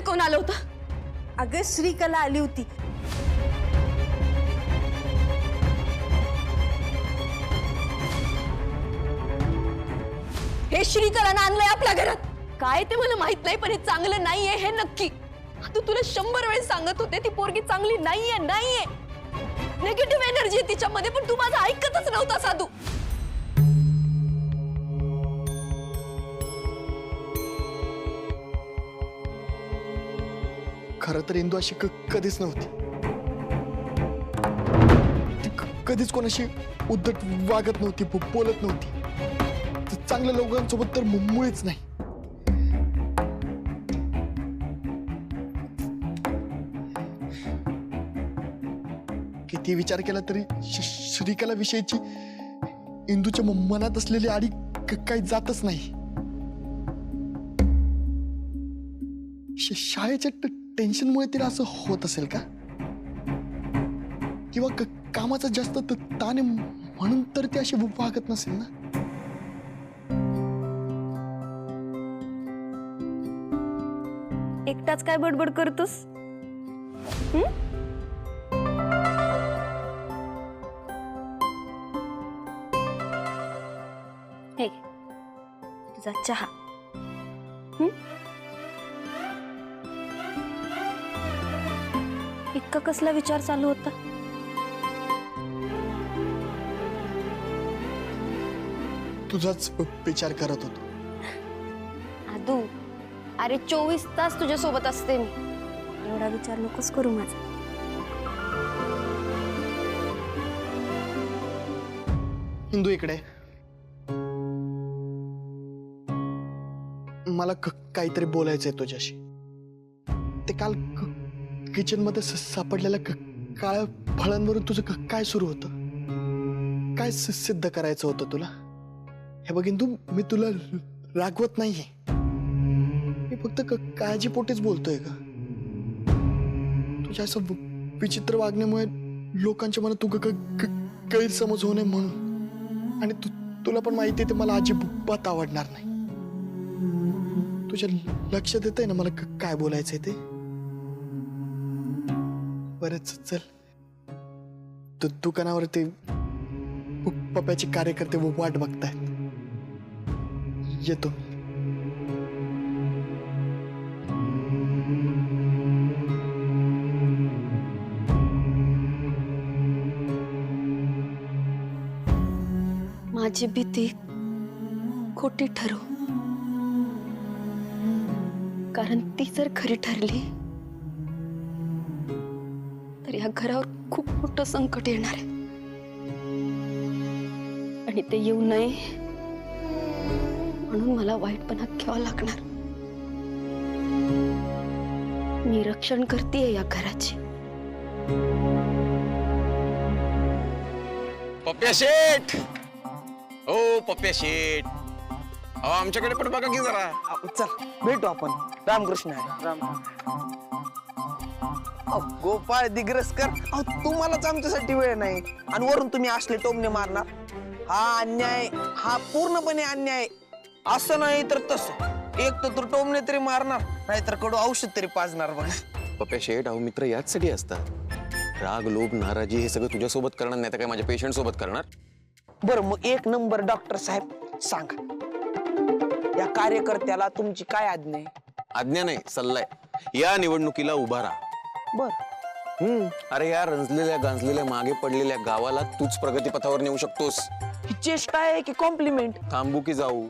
कोण आलं होतं? अगं श्रीकला आली होती. हे श्रीकलानं आणलंय आपल्या घरात. काय ते मला माहित नाही, पण हे चांगलं नाहीये हे नक्की. तू तुला 100 वेळेस सांगत होते ती पोरगी चांगली नाहीये. निगेटिव्ह एनर्जी आहे तिच्यामध्ये, पण तू माझं ऐकतच नव्हता साधू. खरं तर इंदू अशी कधीच नव्हती. ती कधीच कोणाशी उद्धट वागत नव्हती, बोलत नव्हती. चांगल्या लोकांसोबत तर मुळीच नाही. किती विचार केला तरी श्रीकला विषयीची इंदूच्या मनात असलेली आडी काही जातच नाही. शाळेच्या टेन्शनमुळे तिला असं होत असेल का? किंवा कामाचा जास्त ताण म्हणून तर ती अशी वागत नसेल ना. एकटाच काय बडबड करतोस? हे तुझा चहा. इतका कसला विचार चालू होता? तुझाच विचार करत होतो. आदू, अरे 24 तास तुझ्या सोबत असते मी. एवढा विचार नकोस करू माझा. इंदू इकडे. मला काहीतरी बोलायचंय तुझ्याशी. ते काल किचन मध्ये सापडलेल्या काळ्या फळांवरून तुझं काय सुरू होतं? काय सिद्ध करायचं होतं तुला? हे बघ इंदू, मी तुला रागवत नाहीये. मी फक्त काळजीपोटीच बोलतोय का. तुझ्या असं विचित्र वागण्यामुळे लोकांच्या मनात तू गैरसमज होऊ नये म्हणून. आणि तुला पण माहिती आहे ते मला अजिबात आवडणार नाही. तुझ्या लक्षात येतंय ना मला काय बोलायचंय ते? बरंच चल, दुकानावर ते पप्प्याचे कार्यकर्ते वाट बघतायत. येतो. माझी भीती खोटी ठरो, कारण ती जर खरी ठरली तर या घरावर खूप मोठं संकट येणार आहे. आणि ते येऊ नये म्हणून मला वाईटपणा घ्यावा लागणार. मी रक्षण करतेय या घराची. पप्प्या शेठ, हो पप्प्या शेठ, अहो आमच्याकडे पण बघा की जरा. चल भेटू आपण. रामकृष्ण आहे. राम. गोपाळ दिग्रसकर, तुम्हालाच आमच्यासाठी वेळ नाही आणि वरून तुम्ही असले टोमणे मारणार. हा अन्याय, हा पूर्णपणे अन्याय. असं नाही तर तसं. एक तर टोमणे तरी मारणार, नाहीतर कडू औषध तरी पाजणार. बघा पप्प्या शेठ, अहो मित्र याचसाठी असतात. राग, लोभ, नाराजी हे सगळं तुझ्यासोबत करणार, नाही तर काय माझ्या पेशंट सोबत करणार. बरं मग एक नंबर डॉक्टर साहेब सांगा, या कार्यकर्त्याला तुमची काय आज्ञा आहे? आज्ञा नाही, सल्ला आहे. या निवडणुकीला उभा राहा. बर. अरे या रंजलेल्या गांजलेल्या मागे पडलेल्या गावाला तूच प्रगतीपथावर नेऊ शकतोस. ही चेष्टा आहे की कॉम्प्लिमेंट? थांबू की जाऊ?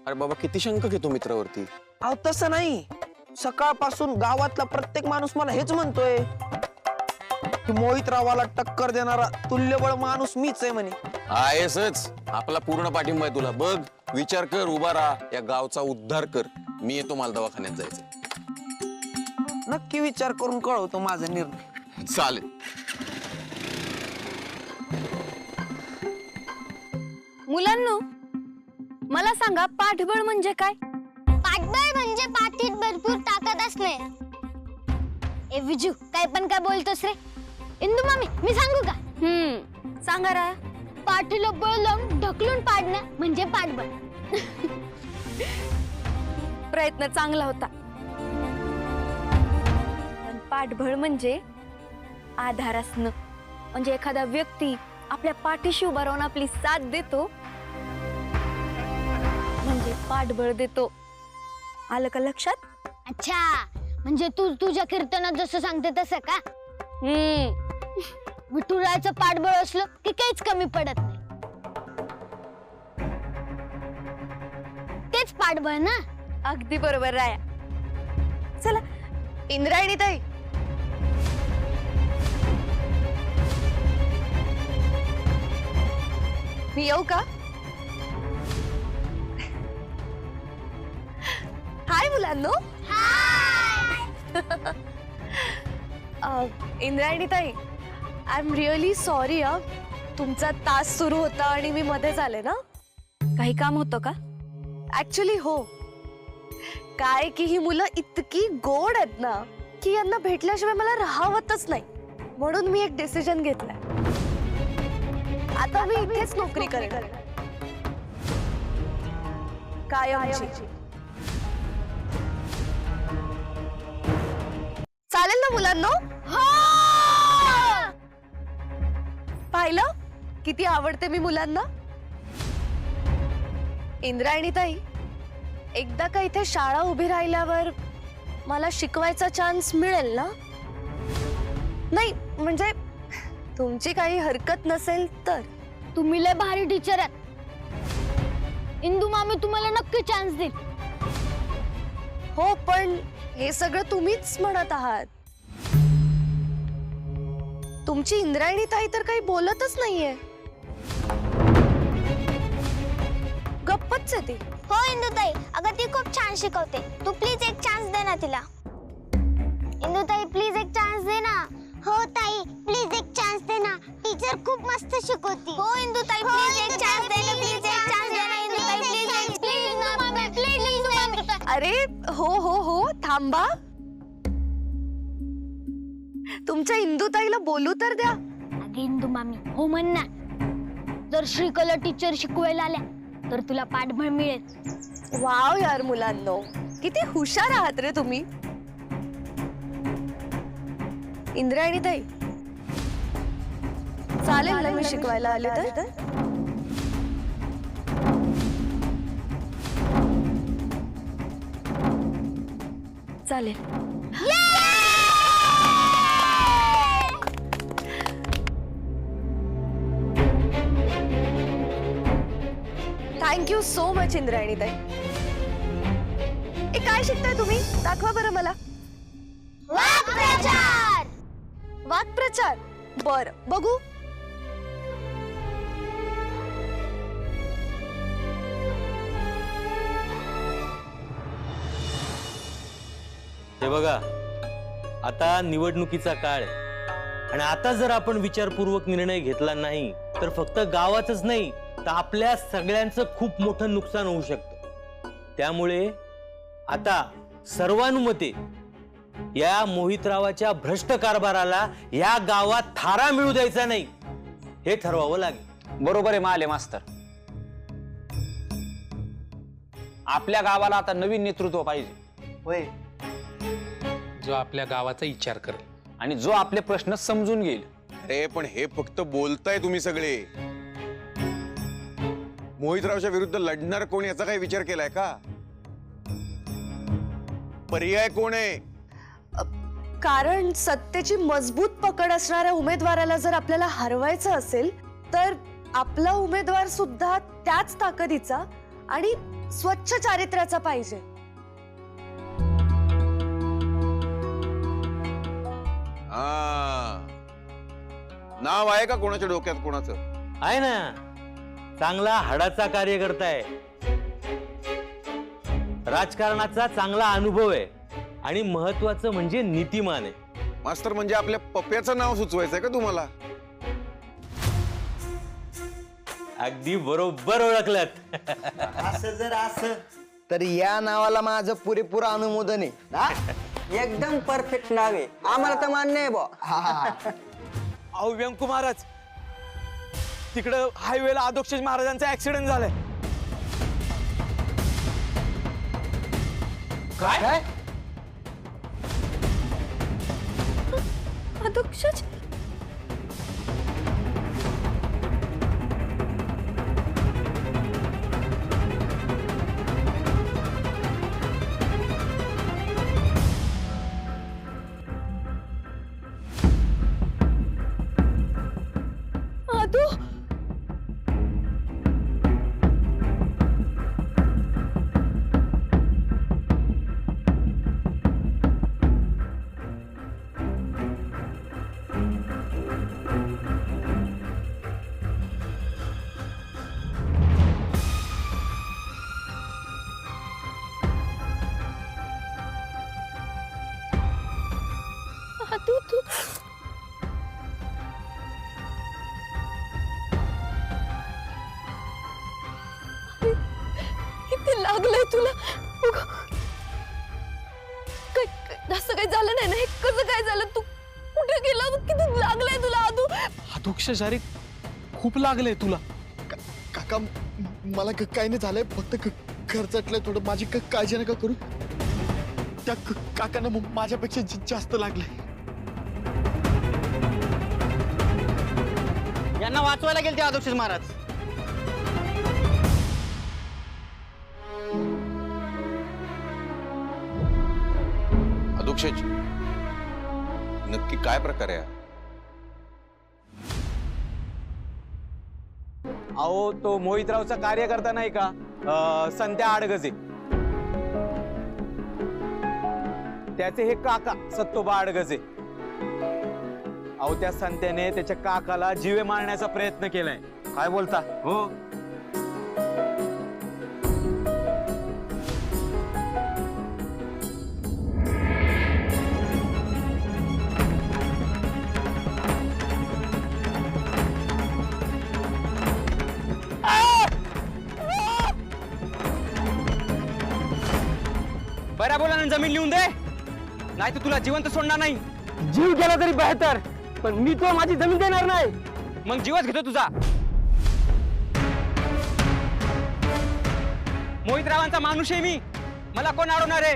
अरे बाबा किती शंका घेतो मित्रावरती. अहो तसं नाही. सकाळपासून गावातला प्रत्येक माणूस मला हेच म्हणतोय की मोहितरावाला टक्कर देणारा तुल्यबळ माणूस मीच आहे म्हणे. आहेसच. आपला पूर्ण पाठिंबा आहे तुला. बघ, विचार कर, उभा राहा, या गावचा उद्धार कर. मी येतो, मला दवाखान्यात जायचंय. नक्की विचार करून कळवतो माझा निर्णय. चालेल. मुलांनो, मला सांगा, पाठबळ म्हणजे काय? पाठबळ म्हणजे पाठीत भरपूर ताकद असणे. ए विजू, काय पण काय बोलतोस रे? इंदू मामी, मी सांगू का? सांगा रा. पाठीला बळ लावून ढकलून पाडणं म्हणजे पाठबळ. प्रयत्न चांगला होता. पाठबळ म्हणजे आधार असणं, म्हणजे एखादा व्यक्ती आपल्या पाठीशी उभा राहून आपली साथ देतो म्हणजे पाठबळ देतो. आलं का लक्षात? अच्छा, म्हणजे तू तुझ्या कीर्तनात जसं सांगते तसं का? विठुरायाचं पाठबळ असलं की काहीच कमी पडत नाही. तेच पाठबळ ना. अगदी बरोबर राया. चला इंद्रायणी ताई, मी येऊ का? हाय मुलांनो. इंद्रायणी ताई, आय एम रिअली सॉरी. तुमचा तास सुरू होता आणि मी मध्येच आले ना. काही काम होतं का? ऍक्च्युली हो. काय की ही मुलं इतकी गोड आहेत ना की यांना भेटल्याशिवाय मला राहावतच नाही. म्हणून मी एक डिसिजन घेतलाय. आता मी इथेच नोकरी करेन कायमची. चालेल ना मुलांनो? पाहिलं किती आवडते मी मुलांना. इंद्रायणी ताई, एकदा का इथे शाळा उभी राहिल्यावर मला शिकवायचा चान्स मिळेल ना? नाही म्हणजे तुमची काही हरकत नसेल तर. तुम्ही लय भारी टीचर आहात. इंदू मामी तुम्हाला नक्की चान्स देईल. हो, पण हे सगळं तुम्हीच म्हणत आहात. तुमची इंद्रायणी ताई तर काही बोलतच नाहीये, गप्पच आहे ती. हो इंदुताई, अगं ती खूप छान शिकवते. तू प्लीज एक चान्स दे ना तिला. इंदुताई प्लीज एक चान्स दे ना. हो ताई, प्लीज एक चान्स दे ना. टीचर खूप मस्त शिकवते. हो इंदुताई, प्लीज एक चान्स दे ना. प्लीज एक चान्स दे ना इंदुताई. प्लीज प्लीज ना मम्मी, प्लीज इंदू मम्मी. अरे हो हो हो, थांबा. तुमच्या इंदुताईला बोलू तर द्या. अगे इंदू मामी, हो म्हण ना. जर श्रीकला टीचर शिकवायला आल्या तर तुला पाठबळ मिळेल. वाव यार मुलांनो, किती हुशार आहात रे तुम्ही. इंद्रायणी ताई, चालेल ना मी शिकवायला आले तर? चालेल. थँक्यू सो मच इंद्रायणी ताई. काय शिकताय तुम्ही? दाखवा बरं मला. वाक्प्रचार. वाक्प्रचार? बर, बघू. हे बघा, आता निवडणुकीचा काळ आहे आणि आता जर आपण विचारपूर्वक निर्णय घेतला नाही तर फक्त गावातच नाही तर आपल्या सगळ्यांचं खूप मोठं नुकसान होऊ शकतं. त्यामुळे आता सर्वानुमते या मोहितरावाच्या भ्रष्ट कारभाराला या गावात थारा मिळू द्यायचा नाही हे ठरवावं लागेल. बरोबर आहे माले मास्तर. आपल्या गावाला आता नवीन नेतृत्व पाहिजे. होय. जो आपल्या गावाचा विचार करेल आणि जो आपले प्रश्न समजून घेईल. अरे पण हे फक्त बोलताय तुम्ही सगळे. मोहितरावच्या विरुद्ध लढणार कोण याचा काही विचार केलाय का? पर्याय कोण आहे? कारण सत्तेची मजबूत पकड असणाऱ्या उमेदवाराला जर आपल्याला हरवायचं असेल तर आपला उमेदवार सुद्धा त्याच ताकदीचा आणि स्वच्छ चारित्र्याचा पाहिजे. नाव आहे का कोणाच्या डोक्यात कोणाचं? आहे ना, चांगला हाडाचा कार्यकर्ता आहे, राजकारणाचा चांगला अनुभव आहे आणि महत्वाचं म्हणजे नीतिमान आहे. मास्तर म्हणजे आपल्या पप्प्याचं नाव सुचवायचंय का तुम्हाला? अगदी बरोबर ओळखलत. असं जर असं तर या नावाला माझं पुरेपूर अनुमोदन आहे. हा? एकदम परफेक्ट नाव आहे. आम्हाला तर मान्य आहे बा. अहो व्यंकू महाराज, तिकडं हायवेला आदोक्षज महाराजांचा ऍक्सिडेंट झालाय. काय? अधोक्षज आदू आदू तू किती लागलंय तुला उगा. असं काही झालं नाही ना हे कसं काय झालं तू कुठे गेला किती लागलंय तुला आदू अधोक्षज अरे खूप लागलंय तुला. काका मला काही नाही झालंय फक्त खर्चटलंय थोडं माझी काळजी नका करू त्या काकांना माझ्यापेक्षा जास्त लागलंय. यांना वाचवायला गेले ते अधोक्षज महाराज. अधोक्षज नक्की काय प्रकार आहे हा? अहो तो मोहितरावचा कार्यकर्ता नाही का संत्या आडगजे त्याचे हे काका सत्तोबा आडगजे. अहो त्या संत्याने त्याच्या काकाला जीवे मारण्याचा प्रयत्न केलाय. काय बोलता हो. बऱ्या बोलाने जमीन लिहून दे नाही तर तुला जिवंत सोडणार नाही. जीव गेला तरी बेहतर पण मी तो माझी जमीन देणार नाही. मग जीवच घेतो तुझा. मोहितरावांचा माणूस आहे मी. मला कोण अडवणार आहे.